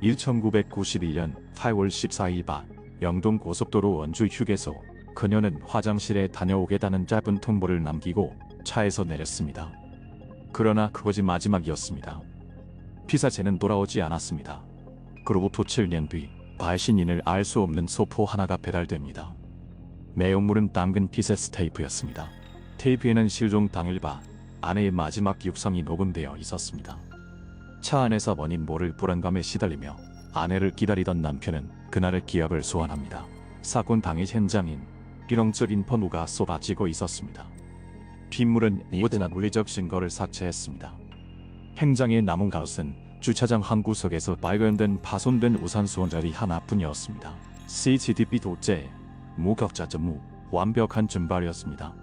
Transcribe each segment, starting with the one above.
1991년 8월 14일 밤 영동 고속도로 원주 휴게소. 그녀는 화장실에 다녀오겠다는 짧은 통보를 남기고 차에서 내렸습니다. 그러나 그것이 마지막이었습니다. 피사체는 돌아오지 않았습니다. 그로부터 7년 뒤 발신인을 알 수 없는 소포 하나가 배달됩니다. 내용물은 당근 피셋 테이프였습니다. 테이프에는 실종 당일 밤 아내의 마지막 육성이 녹음되어 있었습니다. 차 안에서 원인 모를 불안감에 시달리며 아내를 기다리던 남편은 그날의 기억을 소환합니다. 사건 당일 현장인 비렁적인 번호가 쏟아지고 있었습니다. 빗물은 모든 물리적 증거를 삭제했습니다. 현장에 남은 것은 주차장 한 구석에서 발견된 파손된 우산 손잡이 하나뿐이었습니다. CCTV 도체, 무격자 전무, 완벽한 증발이었습니다.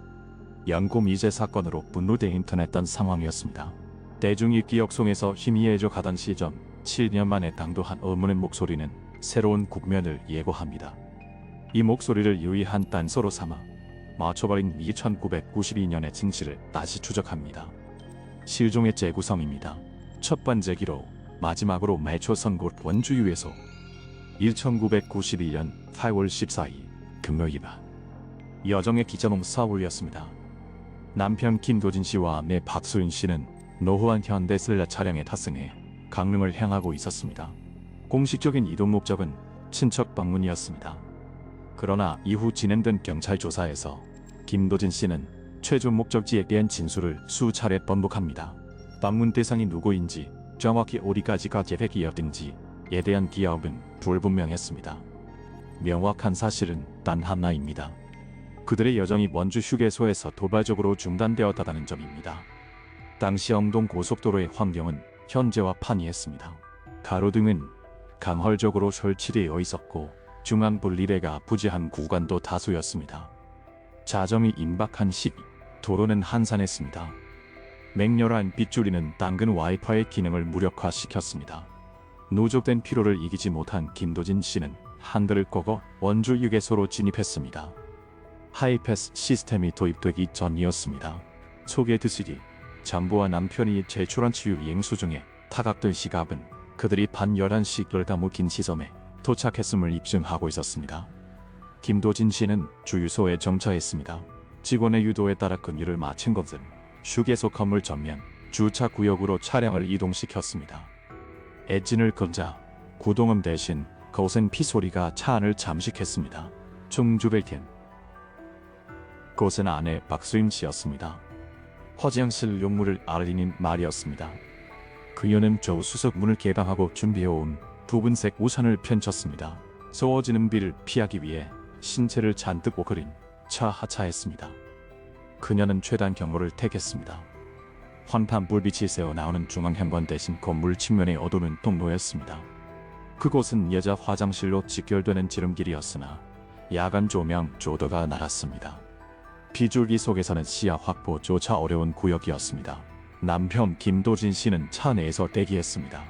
연고미제 사건으로 분노된 인터넷던 상황이었습니다. 대중이 기억 속에서 희미해져 가던 시점, 7년 만에 당도한 의문의 목소리는 새로운 국면을 예고합니다. 이 목소리를 유일한 단서로 삼아 맞춰버린 1992년의 진실을 다시 추적합니다. 실종의 재구성입니다. 첫 번째 기록, 마지막으로 매초 선곳 원주 휴게소. 1992년 8월 14일 금요일 밤 여정의 기점은 서울이었습니다. 남편 김도진 씨와 아내 박소윤 씨는 노후한 현대 슬라 차량에 탑승해 강릉을 향하고 있었습니다. 공식적인 이동 목적은 친척 방문이었습니다. 그러나 이후 진행된 경찰 조사에서 김도진 씨는 최종 목적지에 대한 진술을 수차례 번복합니다. 방문 대상이 누구인지, 정확히 어디까지가 계획이었는지에 대한 기억은 불분명했습니다. 명확한 사실은 단 하나입니다. 그들의 여정이 원주 휴게소에서 도발적으로 중단되었다는 점입니다. 당시 영동 고속도로의 환경은 현재와 판이했습니다. 가로등은 강헐적으로 설치되어 있었고 중앙 분리대가 부재한 구간도 다수였습니다. 자정이 임박한 시기, 도로는 한산했습니다. 맹렬한 빗줄이는 당근 와이퍼의 기능을 무력화시켰습니다. 누적된 피로를 이기지 못한 김도진 씨는 한들을 끄고 원주 휴게소로 진입했습니다. 하이패스 시스템이 도입되기 전이었습니다. 소개해드리지 장부와 남편이 제출한 치유 잉수 중에 타각된 시각은 그들이 밤 11시 결과무긴 시점에 도착했음을 입증하고 있었습니다. 김도진 씨는 주유소에 정차했습니다. 직원의 유도에 따라 근무를 마친 것은 휴게소 건물 전면 주차 구역으로 차량을 이동시켰습니다. 엔진을 끄자 구동음 대신 거센 피소리가 차 안을 잠식했습니다. 중주벨텐 그것은 아내 박수임 씨였습니다. 화장실 용물을 알리는 말이었습니다. 그녀는 조수석 문을 개방하고 준비해온 붉은색 우산을 펼쳤습니다. 쏘아지는 비를 피하기 위해 신체를 잔뜩 오그린 차 하차했습니다. 그녀는 최단 경로를 택했습니다. 환판 불빛이 새어 나오는 중앙현관 대신 건물 측면의 어두운 통로였습니다. 그곳은 여자 화장실로 직결되는 지름길이었으나 야간 조명 조도가 날았습니다. 비줄기 속에서는 시야 확보조차 어려운 구역이었습니다. 남편 김도진 씨는 차 내에서 대기했습니다.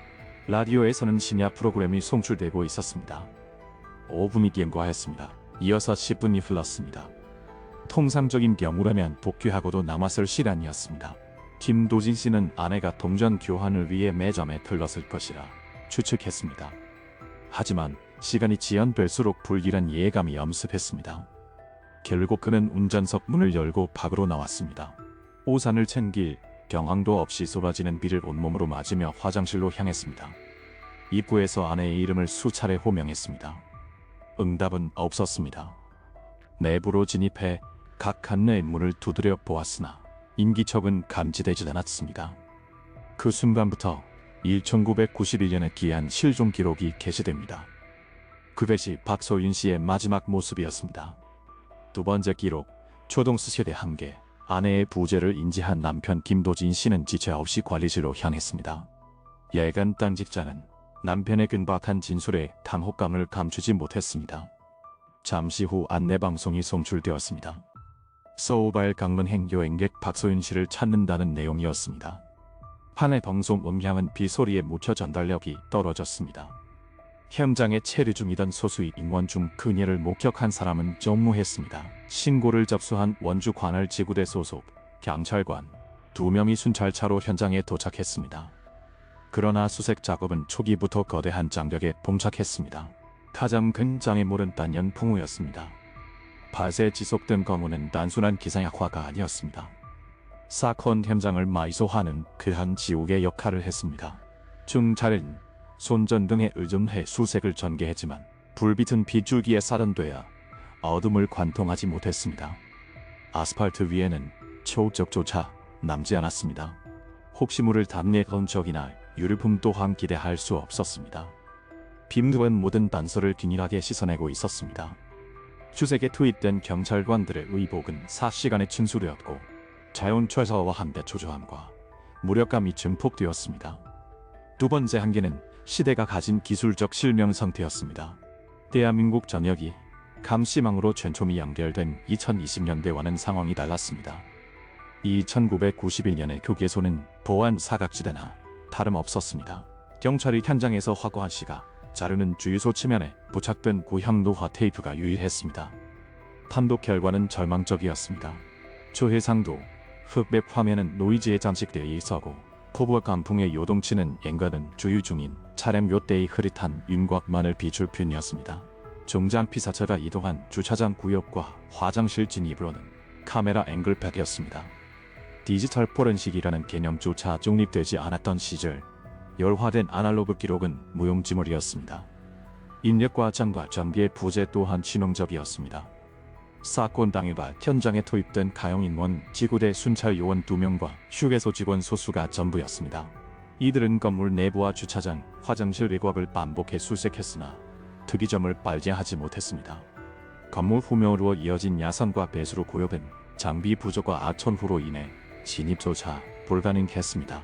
라디오에서는 심야 프로그램이 송출되고 있었습니다. 5분이 경과했습니다. 이어서 10분이 흘렀습니다. 통상적인 경우라면 복귀하고도 남았을 시간이었습니다. 김도진 씨는 아내가 동전 교환을 위해 매점에 들렀을 것이라 추측했습니다. 하지만 시간이 지연될수록 불길한 예감이 엄습했습니다. 결국 그는 운전석 문을 열고 밖으로 나왔습니다. 우산을 챙길 경황도 없이 쏟아지는 비를 온몸으로 맞으며 화장실로 향했습니다. 입구에서 아내의 이름을 수차례 호명했습니다. 응답은 없었습니다. 내부로 진입해 각 칸의 문을 두드려 보았으나 인기척은 감지되지 않았습니다. 그 순간부터 1991년에 기한 실종 기록이 게시됩니다. 그것이 박소윤 씨의 마지막 모습이었습니다. 두 번째 기록, 초등수 세대 한계. 아내의 부재를 인지한 남편 김도진 씨는 지체 없이 관리실로 향했습니다. 예간 당직자는 남편의 긴박한 진술에 당혹감을 감추지 못했습니다. 잠시 후 안내방송이 송출되었습니다. 서울발 강릉행 여행객 박소윤 씨를 찾는다는 내용이었습니다. 판의 방송 음향은 비소리에 묻혀 전달력이 떨어졌습니다. 현장에 체류 중이던 소수의 임원 중 그녀를 목격한 사람은 전무했습니다. 신고를 접수한 원주 관할 지구대 소속 경찰관 2명이 순찰차로 현장에 도착했습니다. 그러나 수색 작업은 초기부터 거대한 장벽에 봉착했습니다. 가장 큰 장애물은 단연 풍우였습니다. 밭에 지속된 검우는 단순한 기상약화가 아니었습니다. 사건 현장을 마이소하는 그한 지옥의 역할을 했습니다. 중차는 손전등에 의존해 수색을 전개했지만 불빛은 비줄기에 살연되어 어둠을 관통하지 못했습니다. 아스팔트 위에는 초적조차 남지 않았습니다. 혹시 물을 담내던 적이나 유류품 또한 기대할 수 없었습니다. 빈들은 모든 단서를 균일하게 씻어내고 있었습니다. 수색에 투입된 경찰관들의 의복은 4시간의 진술이었고 자연 최저와 함께 초조함과 무력감이 증폭되었습니다. 두 번째 한계는 시대가 가진 기술적 실명 상태였습니다. 대한민국 전역이 감시망으로 촘촘히 연결된 2020년대와는 상황이 달랐습니다. 1991년의 휴게소는 보안 사각지대나 다름없었습니다. 경찰이 현장에서 확보한 시각, 자료는 주유소 치면에 부착된 구형 노화 테이프가 유일했습니다. 판독 결과는 절망적이었습니다. 조회상도 흑백 화면은 노이즈에 장식되어 있었고 포부와 강풍의 요동치는 엔간은 주유 중인 차량 몇 대의 흐릿한 윤곽만을 비출 뿐이었습니다. 종장 피사차가 이동한 주차장 구역과 화장실 진입으로는 카메라 앵글팩이었습니다. 디지털 포렌식이라는 개념조차 정립되지 않았던 시절, 열화된 아날로그 기록은 무용지물이었습니다. 인력과 장과 장비의 부재 또한 치명적이었습니다. 사건 당일날 현장에 투입된 가용인원 지구대 순찰 요원 2명과 휴게소 직원 소수가 전부였습니다. 이들은 건물 내부와 주차장, 화장실 일곽을 반복해 수색했으나 특이점을 발견하지 못했습니다. 건물 후면으로 이어진 야산과 배수로 고여된 장비 부족과 아천후로 인해 진입조차 불가능했습니다.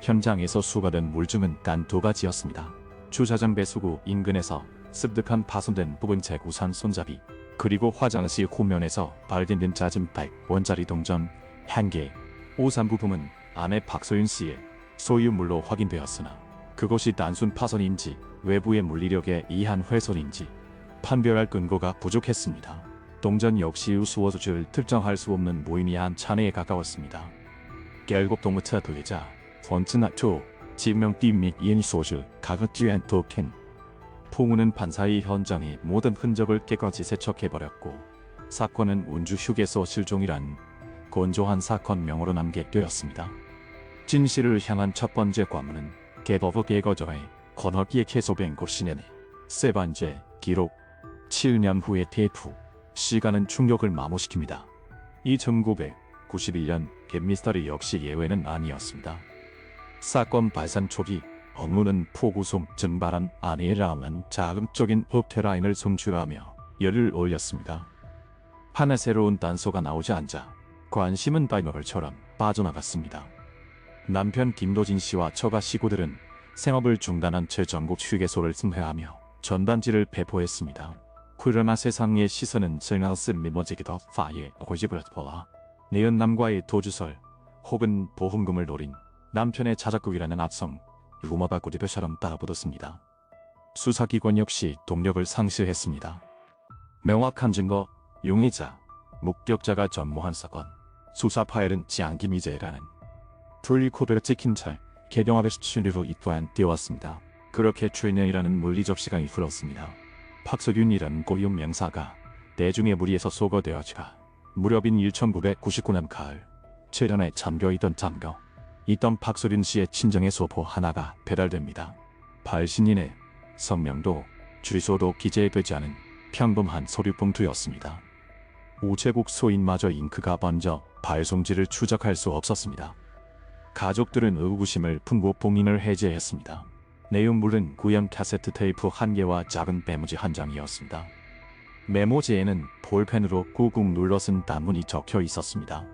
현장에서 수거된 물증은 단 2가지였습니다. 주차장 배수구 인근에서 습득한 파손된 부분 재구산 손잡이, 그리고 화장실 후면에서 발견된 잦은 100원짜리 동전 1개. 오산 부품은 아내 박소윤 씨의 소유물로 확인되었으나 그것이 단순 파손인지 외부의 물리력에 의한 훼손인지 판별할 근거가 부족했습니다. 동전 역시 우수어조를 특정할 수 없는 무의미한 잔해에 가까웠습니다. 결국 동무차 도의자 원츠나투 지명비 및 인소주 가급지한 토ken. 풍우는 반사의 현장의 모든 흔적을 깨끗이 세척해버렸고 사건은 운주 휴게소 실종이란 건조한 사건명으로 남게되었습니다. 진실을 향한 첫 번째 관문은 개버브 개거저의 건너기에 계속된 곳이네네. 세 번째 기록 7년 후의 테이프. 시간은 충격을 마모시킵니다. 1991년 겟미스터리 역시 예외는 아니었습니다. 사건 발산 초기 업무는 폭우송 증발한 아니라는 자극적인 흡테라인을 송출하며 열을 올렸습니다. 하나 새로운 단서가 나오지 않자 관심은 바이너걸처럼 빠져나갔습니다. 남편 김도진 씨와 처가 식구들은 생업을 중단한 채 전국 휴게소를 슴회하며 전단지를 배포했습니다. 그러나 세상의 시선은 슬나스 미모지기도 파에 고집을퍼라 내연남과의 도주설 혹은 보험금을 노린 남편의 자작극이라는 악성 루머가 고리배처럼 따라붙었습니다. 수사기관 역시 동력을 상실했습니다. 명확한 증거, 용의자, 목격자가 전무한 사건, 수사 파일은 지안기미제라는 둘리코베르 찍힌 찰 개경합의 수출리로 입부한 띄웠습니다. 그렇게 출년이라는 물리적 시간이 흘렀습니다. 박석윤이라는 고유 명사가 대중의 무리에서 소거되어지가 무렵인 1999년 가을 체련에 잠겨있던 있던 박소린 씨의 친정의 소포 하나가 배달됩니다. 발신인의 성명도 주소도 기재되지 않은 평범한 서류봉투였습니다. 우체국 소인마저 잉크가 번져 발송지를 추적할 수 없었습니다. 가족들은 의구심을 품고 봉인을 해제했습니다. 내용물은 구형 카세트 테이프 1개와 작은 메모지 1장이었습니다. 메모지에는 볼펜으로 꾹꾹 눌러 쓴 단문이 적혀 있었습니다.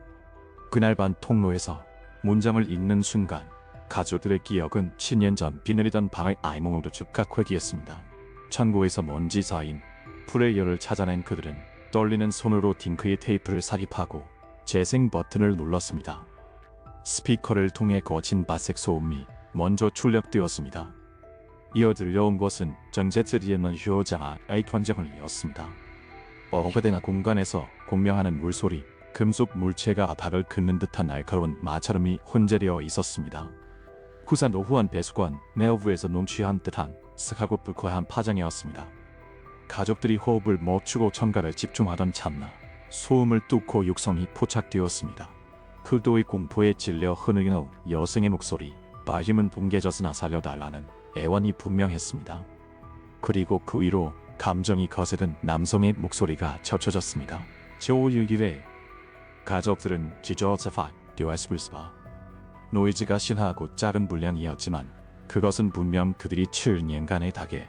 그날 밤 통로에서 문장을 읽는 순간 가족들의 기억은 10년 전 비 내리던 방의 아이몽으로 즉각회귀했습니다. 창고에서 먼지 쌓인 플레이어를 찾아낸 그들은 떨리는 손으로 딩크의 테이프를 삽입하고 재생 버튼을 눌렀습니다. 스피커를 통해 거친 바색 소음이 먼저 출력되었습니다. 이어 들려온 것은 정제트리에는 효자가 아이콘정을이었습니다. 오래된 공간에서 공명하는 물소리, 금속 물체가 바닥을 긁는 듯한 날카로운 마찰음이 혼재되어 있었습니다. 후산 노후한 배수관 내부에서 넘취한 듯한 쓱하고 불쾌한 파장이었습니다. 가족들이 호흡을 멈추고 청가를 집중하던 찰나 소음을 뚫고 육성이 포착되었습니다. 극도의 공포에 찔려 흐느끼는 여성의 목소리, 빠짐은 붕괴져서나 살려달라는 애원이 분명했습니다. 그리고 그 위로 감정이 거세든 남성의 목소리가 젖혀졌습니다. 제5일기에 가족들은 지저스파 듀아스불스파 노이즈가 신하고 작은 분량이었지만 그것은 분명 그들이 7년간의 닭에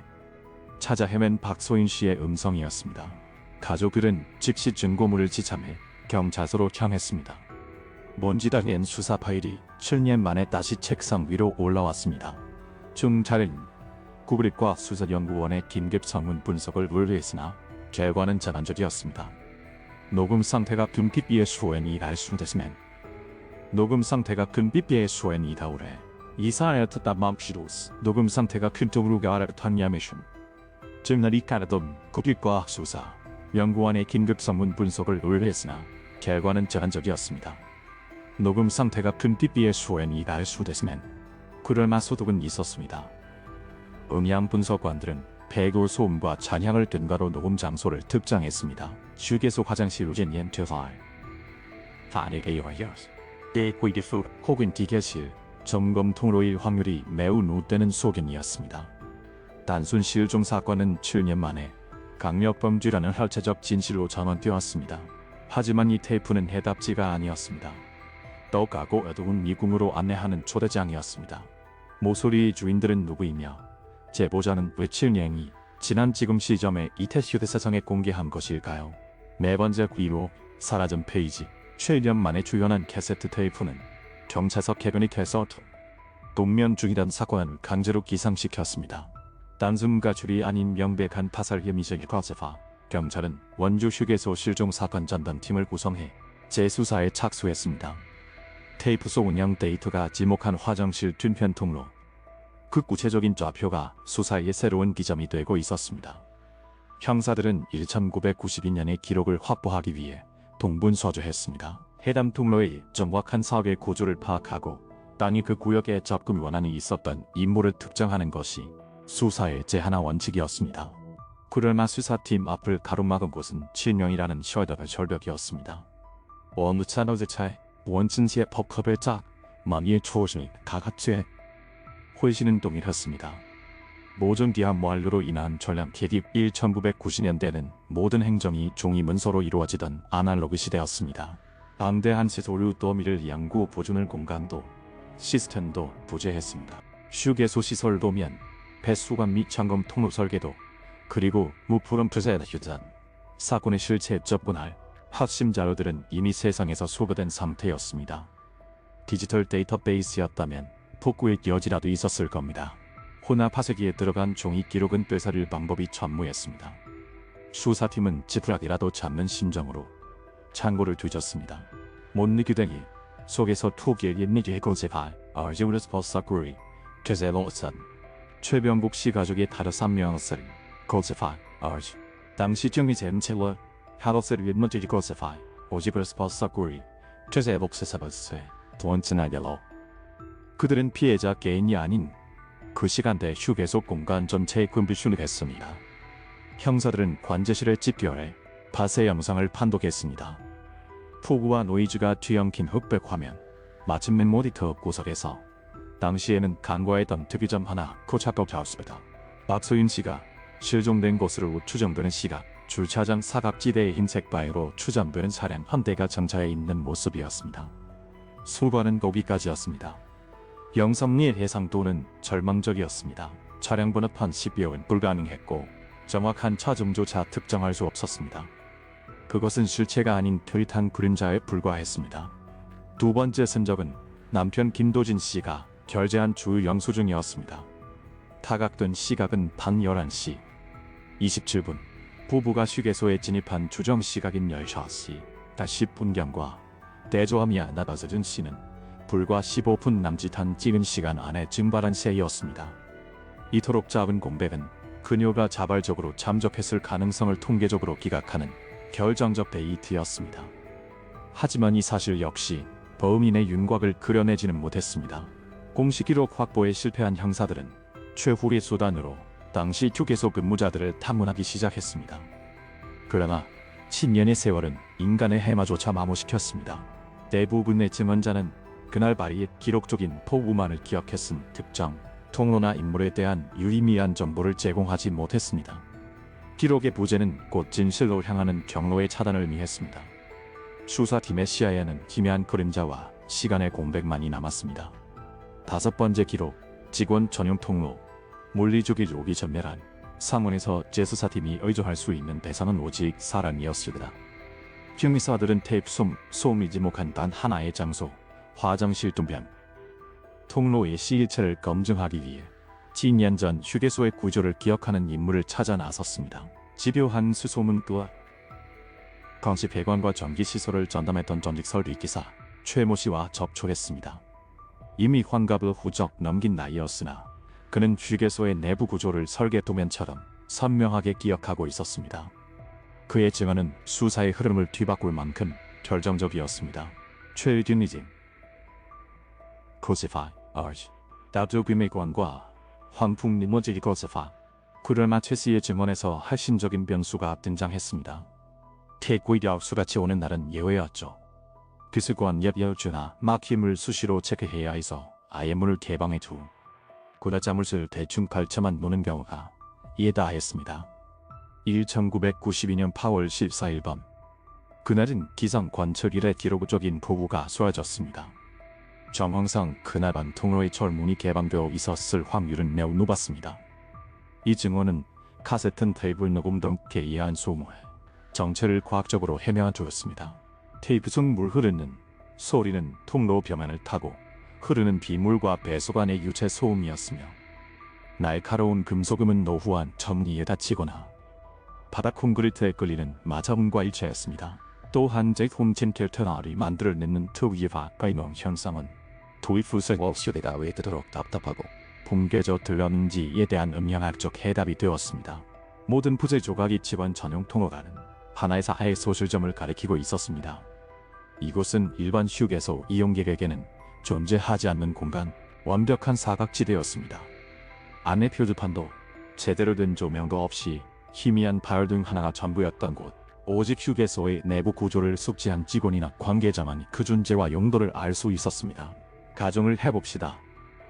찾아 헤맨 박소인 씨의 음성이었습니다. 가족들은 즉시 증거물을 지참해 경찰서로 향했습니다. 먼지다리엔 수사 파일이 7년 만에 다시 책상 위로 올라왔습니다. 중차는 국립과 수사연구원의 긴급 성문 분석을 의뢰했으나 결과는 자반적이었습니다. 녹음 상태가 금빛비의 수엔이 알수됐으면 녹음 상태가 금빛비의 수엔이 다우래 이사에 듣다 맘시로스 녹음 상태가 큰토브루가 알아탄야메션 증날이 가르돔 국립과 수사 연구원의 긴급 성문 분석을 의뢰했으나 결과는 제한적이었습니다. 녹음 상태가 금빛비의 수엔이 알수됐으면 그럴만 소득은 있었습니다. 음향 분석관들은 배구 소음과 잔향을 근거로 녹음 장소를 특정했습니다. 휴게소 화장실 우젠 퇴발 반에게 여여스 대구이디프 혹은 기계실 점검 통로일 확률이 매우 높다는 소견이었습니다. 단순 실종 사건은 7년 만에 강력범죄라는 혈체적 진실로 전환되었습니다. 하지만 이 테이프는 해답지가 아니었습니다. 더 가고 어두운 미궁으로 안내하는 초대장이었습니다. 모서리의 주인들은 누구이며 제보자는 왜 7년이 지난 지금 시점에 이태 휴대사상에 공개한 것일까요? 네 번째 귀로 사라진 페이지 7년 만에 주연한 캐세트 테이프는 경찰서 캐비닛에서 동면 중이던 사건을 강제로 기상시켰습니다. 단순 가출이 아닌 명백한 파살 혐의적 과세파 경찰은 원주 휴게소 실종 사건 전담팀을 구성해 재수사에 착수했습니다. 테이프 속 운영 데이터가 지목한 화장실 뒤편 통로 그 구체적인 좌표가 수사의 새로운 기점이 되고 있었습니다. 형사들은 1992년의 기록을 확보하기 위해 동분서주했습니다. 해당 통로의 정확한 사업의 구조를 파악하고 당이 그 구역에 접근 원한이 있었던 인물을 특정하는 것이 수사의 제하나 원칙이었습니다. 그럴만 수사팀 앞을 가로막은 곳은 7년이라는 셔더가 절벽이었습니다. 어느 차노제차에 원진시의 법컵의 짝 만일 초신이 다같이 훨씬은 동일했습니다. 모종 기한 완료로 인한 전량 개입 1990년대는 모든 행정이 종이 문서로 이루어지던 아날로그 시대였습니다. 방대한 시소류 도미를 양구 보존을 공간도 시스템도 부재했습니다. 휴게소 시설 도면, 배수관 및 점검 통로 설계도, 그리고 무푸른 프레ゼ휴전 사건의 실체 접근할核심 자료들은 이미 세상에서 소거된 상태였습니다. 디지털 데이터베이스였다면 복구의 여지라도 있었을 겁니다. 혼합화쇄기에 들어간 종이 기록은 되살릴 방법이 전무했습니다. 수사팀은 지푸라기라도 잡는 심정으로 창고를 뒤졌습니다. 못니기댕이 속에서 투기의 옛니기의 고제발 어지우르스 버서구리 퇴세로선 최병국 씨 가족의 다른 3명을 고제발 어지 당시 정리 젠체워 하로스를 옛무지기 고제발 오지브르스 버서구리 퇴세복세사버스 돈츠나델로 그들은 피해자 개인이 아닌 그 시간대 휴게소 공간 전체에 금비슈를 했습니다. 형사들은 관제실에 집결해 파쇄 영상을 판독했습니다. 폭우와 노이즈가 뒤엉킨 흑백 화면, 마침내 모니터 구석에서 당시에는 간과했던 특이점 하나 고착되었습니다. 박소윤 씨가 실종된 곳으로 추정되는 시각, 주차장 사각지대의 흰색 바위로 추정되는 차량 한 대가 정차해 있는 모습이었습니다. 수관은 거기까지였습니다. 영상리의 해상도는 절망적이었습니다. 차량 번호판 10여은 불가능했고 정확한 차종조차 특정할 수 없었습니다. 그것은 실체가 아닌 tö릿한 그림자에 불과했습니다. 두 번째 흔적은 남편 김도진 씨가 결제한 주 영수증이었습니다. 타각된 시각은 밤 11시 27분 부부가 휴게소에 진입한 추정 시각인 10시 10분경과 대조함이 나다서준 씨는 불과 15분 남짓한 찍은 시간 안에 증발한 새이었습니다. 이토록 짧은 공백은 그녀가 자발적으로 잠적했을 가능성을 통계적으로 기각하는 결정적 데이트였습니다. 하지만 이 사실 역시 범인의 윤곽을 그려내지는 못했습니다. 공식 기록 확보에 실패한 형사들은 최후의 수단으로 당시 휴게소 근무자들을 탐문하기 시작했습니다. 그러나 10년의 세월은 인간의 해마조차 마모시켰습니다. 대부분의 증언자는 그날 발이의 기록적인 포부만을 기억했음 특정 통로나 인물에 대한 유의미한 정보를 제공하지 못했습니다. 기록의 부재는 곧 진실로 향하는 경로의 차단을 의미했습니다. 수사팀의 시야에는 희미한 그림자와 시간의 공백만이 남았습니다. 5번째 기록, 직원 전용 통로. 물리적인 욕이 전멸한 상원에서 재수사팀이 의존할 수 있는 대상은 오직 사람이었습니다. 형사들은 테이프 소음이 지목한 단 하나의 장소, 화장실 둔변. 통로의 시일체를 검증하기 위해 10년 전 휴게소의 구조를 기억하는 인물을 찾아 나섰습니다. 집요한 수소문 또한 건시 배관과 전기시설을 전담했던 전직 설비기사 최모 씨와 접촉했습니다. 이미 환갑을 후적 넘긴 나이였으나 그는 휴게소의 내부 구조를 설계 도면처럼 선명하게 기억하고 있었습니다. 그의 증언은 수사의 흐름을 뒤바꿀 만큼 결정적이었습니다. 최유진이징 코시파 어지 다두비메관과 황풍리모지 코시파 구를마 최씨의 증언에서 핵심적인 변수가 등장했습니다. 태구이력 수같이 오는 날은 예외였죠. 기술관 엽여주나 막힘을 수시로 체크해야 해서 아예 문을 개방해 두 고다자물을 대충 걸쳐만 노는 경우가 이에다 했습니다. 1992년 8월 14일 밤 그날은 기상 관측일의 기록적인 폭우가 쏟아졌습니다. 정황상 그날 밤 통로의 철문이 개방되어 있었을 확률은 매우 높았습니다. 이 증언은 카세트 테이프 녹음 등에 의한 소모에 정체를 과학적으로 해명해주었습니다. 테이프 속 물 흐르는 소리는 통로 벼면을 타고 흐르는 비물과 배수관의 유체 소음이었으며 날카로운 금속음은 노후한 점리에 닫히거나 바닥 콘크리트에 끌리는 마자문과 일치했습니다. 또한 제품진 켈터널이 만들어내는 특유의 발광 현상은 도입후색 워시대가 왜 그토록 답답하고 붕괴져 들렸는지에 대한 음향학적 해답이 되었습니다. 모든 부재 조각이 집안 전용 통로가는 하나의 사하의 소실점을 가리키고 있었습니다. 이곳은 일반 휴게소 이용객에게는 존재하지 않는 공간, 완벽한 사각지대였습니다. 안의 표지판도 제대로 된 조명도 없이 희미한 발등 하나가 전부였던 곳. 오직 휴게소의 내부 구조를 숙지한 직원이나 관계자만이 그 존재와 용도를 알 수 있었습니다. 가정을 해봅시다.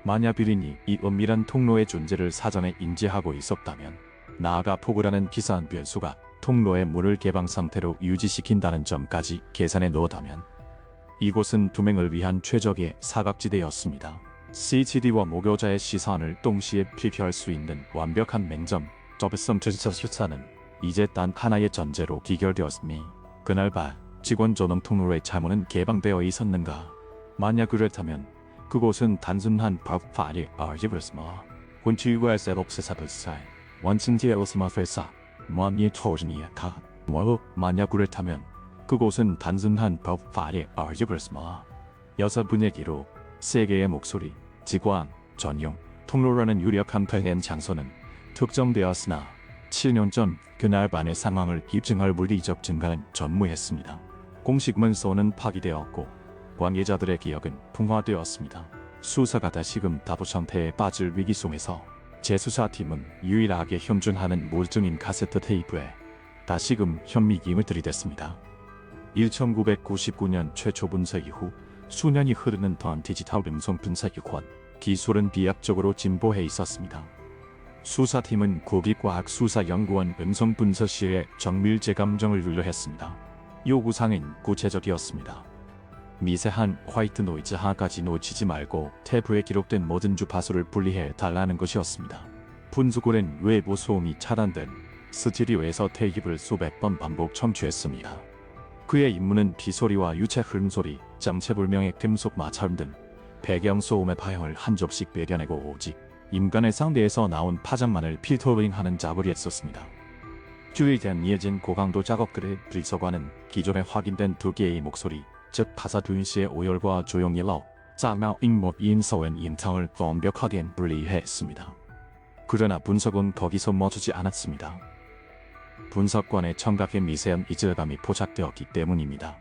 만약 비린이 이 은밀한 통로의 존재를 사전에 인지하고 있었다면 나아가 폭우라는 기사한 변수가 통로의 문을 개방 상태로 유지시킨다는 점까지 계산해 놓았다면 이곳은 투명을 위한 최적의 사각지대였습니다. CCD와 목요자의 시선을 동시에 피폐할 수 있는 완벽한 맹점, 접점 수사는 이제 단 하나의 전제로 기결되었으니 그날 밤 직원 전용 통로의 차문은 개방되어 있었는가? 만약 그렇다면 그곳은 단순한 법파리 아지브스마 혼치유의 셋업세사불사이 원친지의 오스마페사 만이 토즈니아카 만약 그렇다면 그곳은 단순한 법파리 아지브스마 여섯분의 기록, 세계의 목소리, 직관, 전용, 통로라는 유력한 폐행 장소는 특정되었으나 7년 전 그날 밤의 상황을 입증할 물리적 증거는 전무했습니다. 공식 문서는 파기되었고 관계자들의 기억은 풍화되었습니다. 수사가 다시금 답보 상태에 빠질 위기 속에서 재수사팀은 유일하게 현존하는 물증인 카세트 테이프에 다시금 현미김을 들이댔습니다. 1999년 최초 분석 이후 수년이 흐르는 동안 디지털 음성 분석 기관 기술은 비약적으로 진보해 있었습니다. 수사팀은 국립과학수사연구원 음성분석실에 정밀 재감정을 윤려했습니다. 요구사항은 구체적이었습니다. 미세한 화이트 노이즈 하나까지 놓치지 말고 테이프에 기록된 모든 주파수를 분리해 달라는 것이었습니다. 분수골은 외부 소음이 차단된 스튜디오에서 테이프를 수백 번 반복 청취했습니다. 그의 임무는 비소리와 유체 흐름소리, 정체불명의 금속 마찰 등 배경 소음의 파형을 한 겹씩 빼려내고 오직 인간의 상대에서 나온 파장만을 필터링하는 작업을 했었습니다. 주의된 이어진 고강도 작업글의 분석과는 기존에 확인된 두 개의 목소리, 즉 파사두인시의 오열과 조용일러, 짜마 인목 인서원 인탕을 완벽하게 분리했습니다. 그러나 분석은 거기서 멈추지 않았습니다. 분석관의 청각에 미세한 이질감이 포착되었기 때문입니다.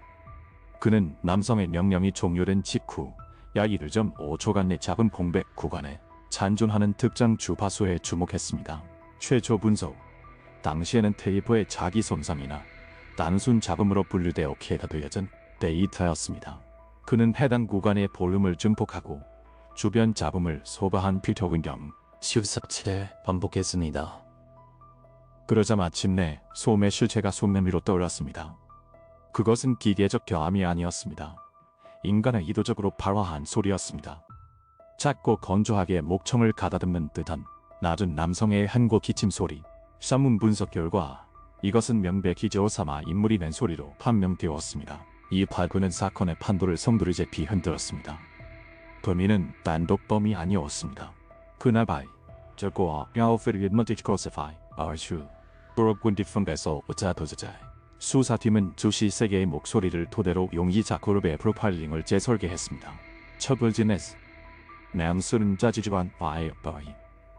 그는 남성의 명령이 종료된 직후 약 1.5초간 내 잡은 공백 구간에 잔존하는 특정 주파수에 주목했습니다. 최초 분석. 당시에는 테이프의 자기 손상이나 단순 잡음으로 분류되어 쾌가되어진 데이터였습니다. 그는 해당 구간의 볼륨을 증폭하고 주변 잡음을 소바한 필터군 겸 수습체 반복했습니다. 그러자 마침내 소음의 실체가 손면 위로 떠올랐습니다. 그것은 기계적 교함이 아니었습니다. 인간의 의도적으로 발화한 소리였습니다. 작고 건조하게 목청을 가다듬는 듯한 낮은 남성의 한고 기침 소리. 산문 분석 결과 이것은 명백히 저사마 인물이 낸 소리로 판명되었습니다. 이 발굴은 사건의 판도를 성두리째 흔들었습니다. 범인은 단독범이 아니었습니다. 그나바이 저거와 야오페르의 머티크로세파이 아슈 브로군디fun에서 어쩌도저쩌 수사팀은 주시 세계의 목소리를 토대로 용의자 그룹의 프로파일링을 재설계했습니다. 처벌진에스 남술은 자지주한 바이어바이.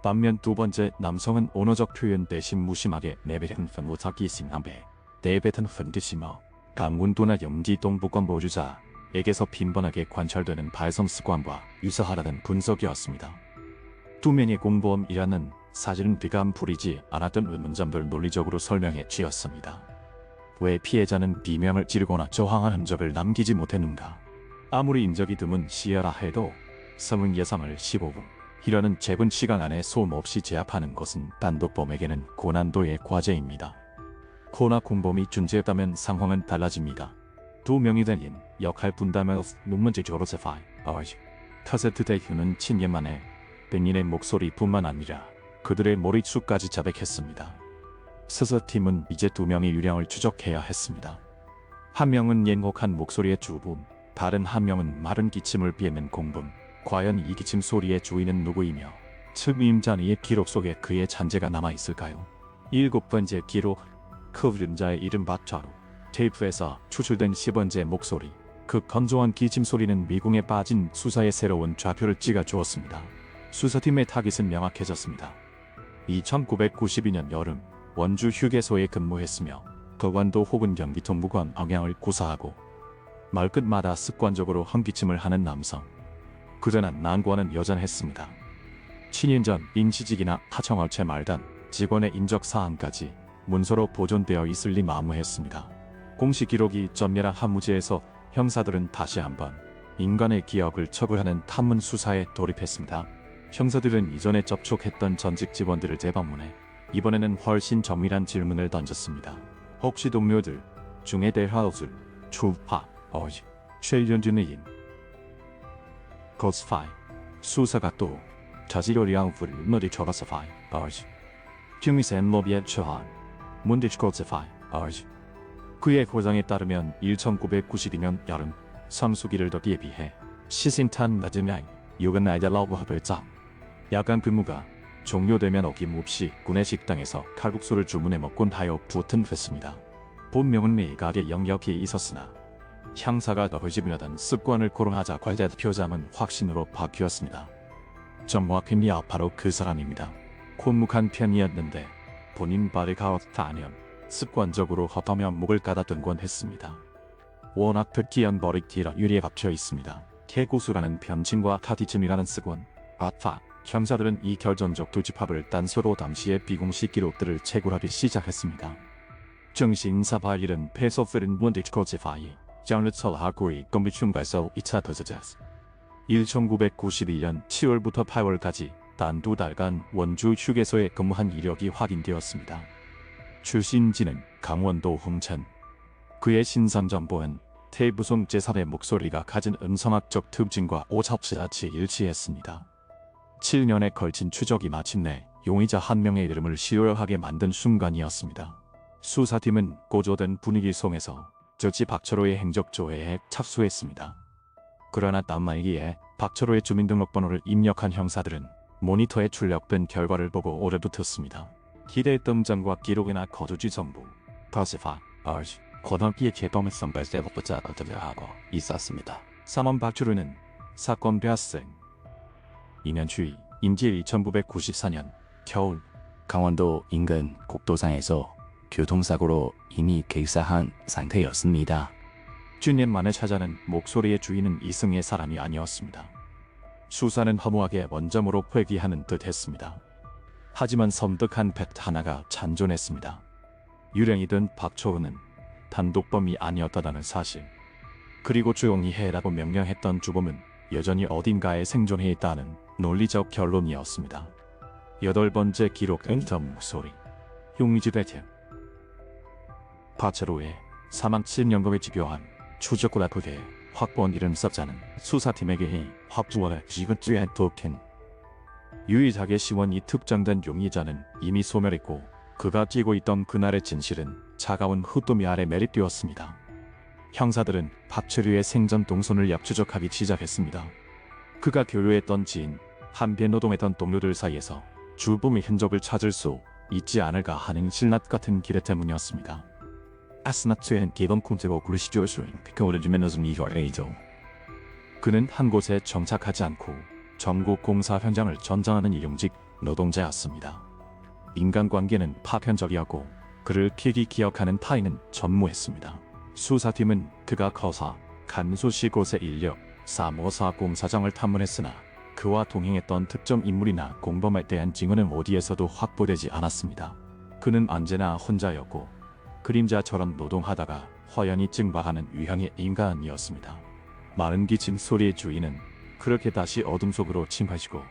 반면 두 번째 남성은 언어적 표현 대신 무심하게 내뱉은 무작위 싱함배 내뱉은 흔드시며 강군도나 염지 동부권 보주자에게서 빈번하게 관찰되는 발성 습관과 유사하다는 분석이었습니다. 두 명의 공범이라는 사실은 비감 부리지 않았던 의문점들 논리적으로 설명해 주었습니다. 왜 피해자는 비명을 지르거나 저항한 흔적을 남기지 못했는가? 아무리 인적이 드문 시야라 해도 성은 예상을 15분 이라는 짧은 시간 안에 소음 없이 제압하는 것은 단독범에게는 고난도의 과제입니다. 코나 공범이 존재했다면 상황은 달라집니다. 두 명이 된 역할 분담을 문제 조로세파이 카세트 대표는 7년 만에 백인의 목소리뿐만 아니라 그들의 머리숱까지 자백했습니다. 수사팀은 이제 두 명의 유령을 추적해야 했습니다. 한 명은 옛곡한 목소리의 주범, 다른 한 명은 마른 기침을 비웃는 공범. 과연 이 기침 소리의 주인은 누구이며 측임자의 기록 속에 그의 잔재가 남아있을까요? 7번째 기록, 그 그림자의 이름 박차로 테이프에서 추출된 10번째 목소리. 그 건조한 기침 소리는 미궁에 빠진 수사의 새로운 좌표를 찍어 주었습니다. 수사팀의 타깃은 명확해졌습니다. 2992년 여름 원주 휴게소에 근무했으며 거관도 혹은 경기통무관 방향을 구사하고 말끝마다 습관적으로 헛기침을 하는 남성. 그러나 난관은 여전했습니다. 7년 전 인시직이나 하청업체 말단 직원의 인적사항까지 문서로 보존되어 있을 리 마무했습니다. 공식 기록이 전멸한 한무지에서 형사들은 다시 한번 인간의 기억을 처벌하는 탐문 수사에 돌입했습니다. 형사들은 이전에 접촉했던 전직 직원들을 재방문해 이번에는 훨씬 정밀한 질문을 던졌습니다. 혹시 동료들 중에 대하우술, 추파, 최연준의 코스파이 수사가 또 자지로리앙풀 머리 쳐가서파이 큐미센 로비에 처한 문디치 코스파이 그의 고장에 따르면 1992년 여름 성수기를 더기에 비해 시신탄 낮으면 요건 아이들라고 합을자 야간 근무가 종료되면 어김없이 군의 식당에서 칼국수를 주문해 먹곤 하여 붙은 했습니다. 본명은 매가게 영역이 있었으나 형사가 더 흐지부하던 습관을 고론하자 관제 표잠은 확신으로 바뀌었습니다. 정확히 바로 그 사람입니다. 콧묵한 편이었는데 본인 발이 가었다면 습관적으로 헛하며 목을 가다듬 건 했습니다. 워낙 특이한 머리띠라 유리에 박혀 있습니다. 개고수라는 편칭과 카티즘이라는 쓰곤 형사들은 이 결정적 두 집합을 단서로 당시의 비공식 기록들을 채굴하기 시작했습니다. 정신사 발일은 페소페른 문디치코지파이 장르철하고의 검비충과에서 2차 더저자스 1992년 7월부터 8월까지 단 2달간 원주 휴게소에 근무한 이력이 확인되었습니다. 출신지는 강원도 홍천. 그의 신상정보는 테이프송 제3의 목소리가 가진 음성학적 특징과 오차없이 일치했습니다. 7년에 걸친 추적이 마침내 용의자 한 명의 이름을 시원하게 만든 순간이었습니다. 수사팀은 고조된 분위기 속에서 저지 박철호의 행적조회에 착수했습니다. 그러나 남말기에 박철호의 주민등록번호를 입력한 형사들은 모니터에 출력된 결과를 보고 오래붙었습니다. 기대했던 점과 기록이나 거주지 정보, 파시파, 고등기의 개범성 발생부터 하고 있었습니다. 사망 박철호는 사건 발생 2년 추이 임질 1994년 겨울 강원도 인근 국도상에서 교통사고로 이미 개사한 상태였습니다. 쥐년 만에 찾아낸 목소리의 주인은 이승의 사람이 아니었습니다. 수사는 허무하게 원점으로 회귀하는 듯 했습니다. 하지만 섬뜩한 팩트 하나가 잔존했습니다. 유령이든 박초은은 단독범이 아니었다는 사실. 그리고 조용히 해라고 명령했던 주범은 여전히 어딘가에 생존해 있다는 논리적 결론이었습니다. 8번째 기록 엔터 목소리 용의지대체 파체로의 사망 7년경에 집요한 추적과 부대 확보한 이름 섭자는 수사팀에게 확주원의 지근주의 도켄 유의하게 시원이 특정된 용의자는 이미 소멸했고 그가 찌고 있던 그날의 진실은 차가운 흙더미 아래 매립되었습니다. 형사들은 박철유의 생전 동선을 역추적하기 시작했습니다. 그가 교류했던 지인, 한편 노동했던 동료들 사이에서 주범의 흔적을 찾을 수 있지 않을까 하는 신라 같은 기대 때문이었습니다. 아스나츠엔 기본 콘테고 그리시조수인 그오르주면은 이거레이죠. 그는 한 곳에 정착하지 않고 전국 공사 현장을 전전하는 일용직 노동자였습니다. 인간관계는 파편적이었고 그를 길이 기억하는 타인은 전무했습니다. 수사팀은 그가 거사, 간소시 곳의 인력, 사모사 공사장을 탐문했으나 그와 동행했던 특정 인물이나 공범에 대한 증언은 어디에서도 확보되지 않았습니다. 그는 언제나 혼자였고 그림자처럼 노동하다가 허연히 증발하는 유형의 인간이었습니다. 마른 기침 소리의 주인은 그렇게 다시 어둠 속으로 침하시고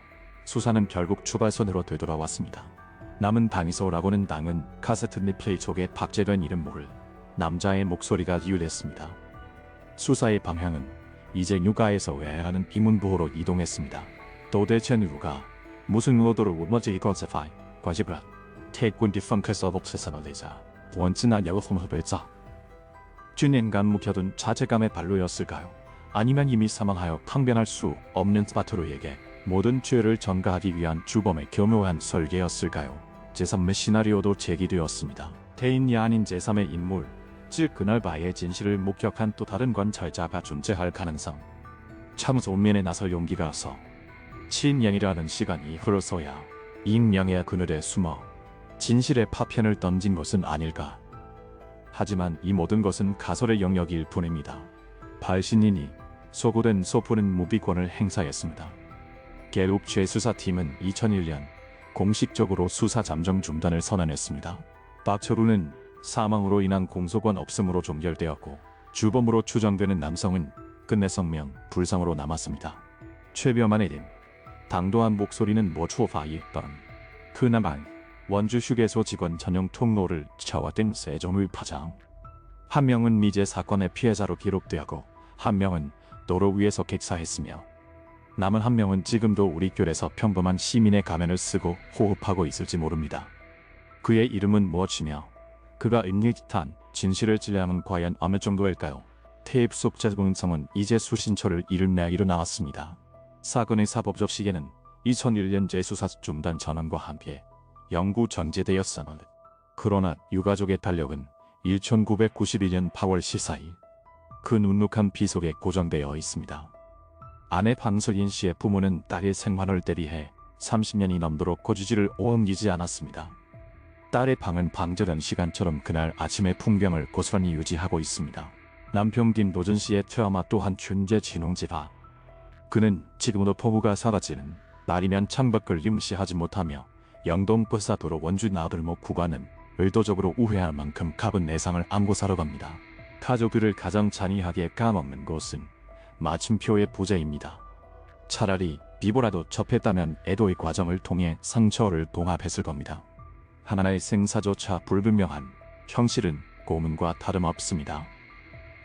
수사는 결국 출발선으로 되돌아왔습니다. 남은 방이소라고는 당은 카세트 리플레이 속에 박제된 이름 모를 남자의 목소리가 유일했습니다. 수사의 방향은 이제 육아에서 외라는 비문부호로 이동했습니다. 도대체 누가 무슨 의도로 우머지 이것에 파이 과집을 태권디 펑크에서 복세상을 내자 원진하냐고 홈흡을자 쥐년간 묵혀둔 자책감의 발로였을까요? 아니면 이미 사망하여抗변할 수 없는 스파트로에게 모든 죄를 전가하기 위한 주범의 교묘한 설계였을까요? 제3의 시나리오도 제기되었습니다. 대인이 아닌 제3의 인물, 즉 그날 바의 진실을 목격한 또 다른 관찰자가 존재할 가능성. 참소면에 나설 용기가 서 7년이라는 시간이 흘러서야 익명의 그늘에 숨어 진실의 파편을 던진 것은 아닐까. 하지만 이 모든 것은 가설의 영역일 뿐입니다. 발신인이 소구된 소포는 무비권을 행사했습니다. 갤룹 죄수사팀은 2001년 공식적으로 수사 잠정 중단을 선언했습니다. 박철우는 사망으로 인한 공소권 없음으로 종결되었고 주범으로 추정되는 남성은 끝내 성명 불상으로 남았습니다. 최변만의 림 당도한 목소리는 모초파이던 그 남한 원주 휴게소 직원 전용 통로를 쳐왔던 세종의 파장. 한 명은 미제 사건의 피해자로 기록되었고 한 명은 도로 위에서 객사했으며 남은 한 명은 지금도 우리 귤에서 평범한 시민의 가면을 쓰고 호흡하고 있을지 모릅니다. 그의 이름은 무엇이며 그가 인리짓한 진실을 찔려하면 과연 어느 정도일까요? 테이프 속 재분성은 이제 수신처를 이룰 나이로 나왔습니다. 사건의 사법적 시계는 2001년 재수사 중단 전환과 함께 영구 정지되었으나 그러나 유가족의 달력은 1992년 8월 14일 그 눅눅한 비 속에 고정되어 있습니다. 아내 방석인 씨의 부모는 딸의 생활을 대비해 30년이 넘도록 거주지를 옮기지 않았습니다. 딸의 방은 방전된 시간처럼 그날 아침의 풍경을 고스란히 유지하고 있습니다. 남편 김도준 씨의 트라우마 또한 존재지능지다. 그는 지금도 포부가 사라지는 날이면 창밖을 임시하지 못하며 영동버사도로 원주 나들목 구간은 의도적으로 우회할 만큼 값은 내상을 안고 살아갑니다. 가족들을 가장 잔인하게 까먹는 곳은 마침표의 부재입니다. 차라리 비보라도 접했다면 애도의 과정을 통해 상처를 동합했을 겁니다. 하나의 생사조차 불분명한 현실은 고문과 다름없습니다.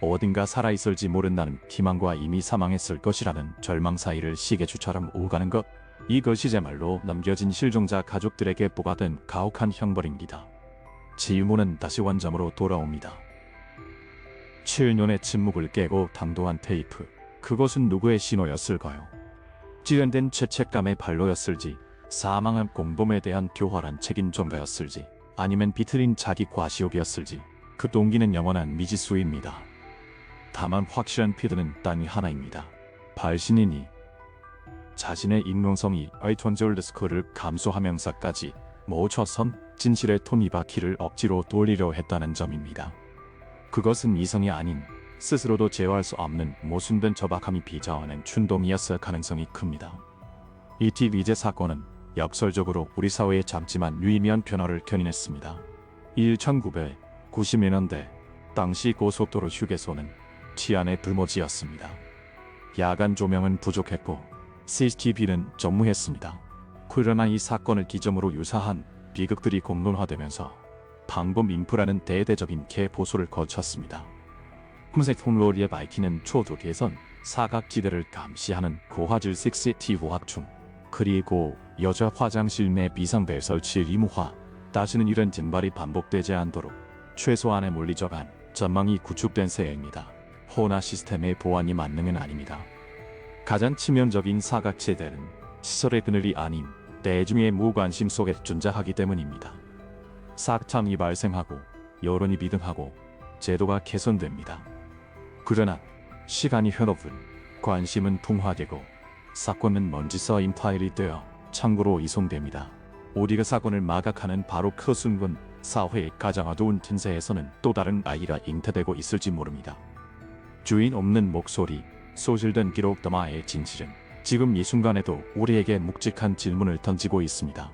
어딘가 살아있을지 모른다는 희망과 이미 사망했을 것이라는 절망 사이를 시계추처럼 오가는 것. 이것이야말로 남겨진 실종자 가족들에게 보가된 가혹한 형벌입니다. 질문은 다시 원점으로 돌아옵니다. 7년의 침묵을 깨고 당도한 테이프. 그것은 누구의 신호였을까요? 지연된 죄책감의 발로였을지, 사망한 공범에 대한 교활한 책임 전가였을지, 아니면 비틀린 자기 과시욕이었을지, 그 동기는 영원한 미지수입니다. 다만 확실한 피드는 단 하나입니다. 발신인이 자신의 익명성이 아이톤저리스크를 감수하면서까지 멈춰선 진실의 톱니바퀴를 억지로 돌리려 했다는 점입니다. 그것은 이성이 아닌 스스로도 제어할 수 없는 모순된 절박함이 비자화는 충동이었을 가능성이 큽니다. 이 TV제 사건은 역설적으로 우리 사회의 작지만 유의미한 변화를 견인했습니다. 1990년대 당시 고속도로 휴게소는 치안의 불모지였습니다. 야간 조명은 부족했고 CCTV는 전무했습니다. 그러나 이 사건을 기점으로 유사한 비극들이 공론화되면서 방범 인프라는 대대적인 개보수를 거쳤습니다. 흠색 통로리에 밝히는 초도 개선, 사각지대를 감시하는 고화질 CCTV 확충, 그리고 여자 화장실 내 비상벨 설치 의무화, 다시는 이런 징발이 반복되지 않도록 최소한의 물리적 전망이 구축된 셈입니다. 호나 시스템의 보안이 만능은 아닙니다. 가장 치명적인 사각지대는 시설의 그늘이 아닌 대중의 무관심 속에 존재하기 때문입니다. 사탐이 발생하고 여론이 비등하고 제도가 개선됩니다. 그러나 시간이 흐르고 관심은 풍화되고 사건은 먼지 쌓인 파일이 되어 창고로 이송됩니다. 우리가 사건을 마각하는 바로 그 순간 사회의 가장 어두운 틈새에서는 또 다른 아이가 잉태되고 있을지 모릅니다. 주인 없는 목소리, 소실된 기록 더마의 진실은 지금 이 순간에도 우리에게 묵직한 질문을 던지고 있습니다.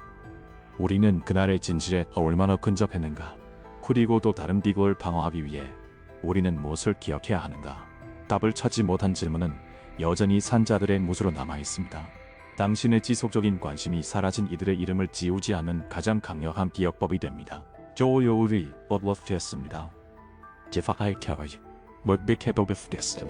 우리는 그날의 진실에 얼마나 근접했는가? 그리고 또 다른 비극을 방어하기 위해 우리는 무엇을 기억해야 하는가? 답을 찾지 못한 질문은 여전히 산자들의 묻으로 남아 있습니다. 당신의 지속적인 관심이 사라진 이들의 이름을 지우지 않는 가장 강력한 기억법이 됩니다. 조요리 업로드했습니다. 제파이켜이 못비케보비프데스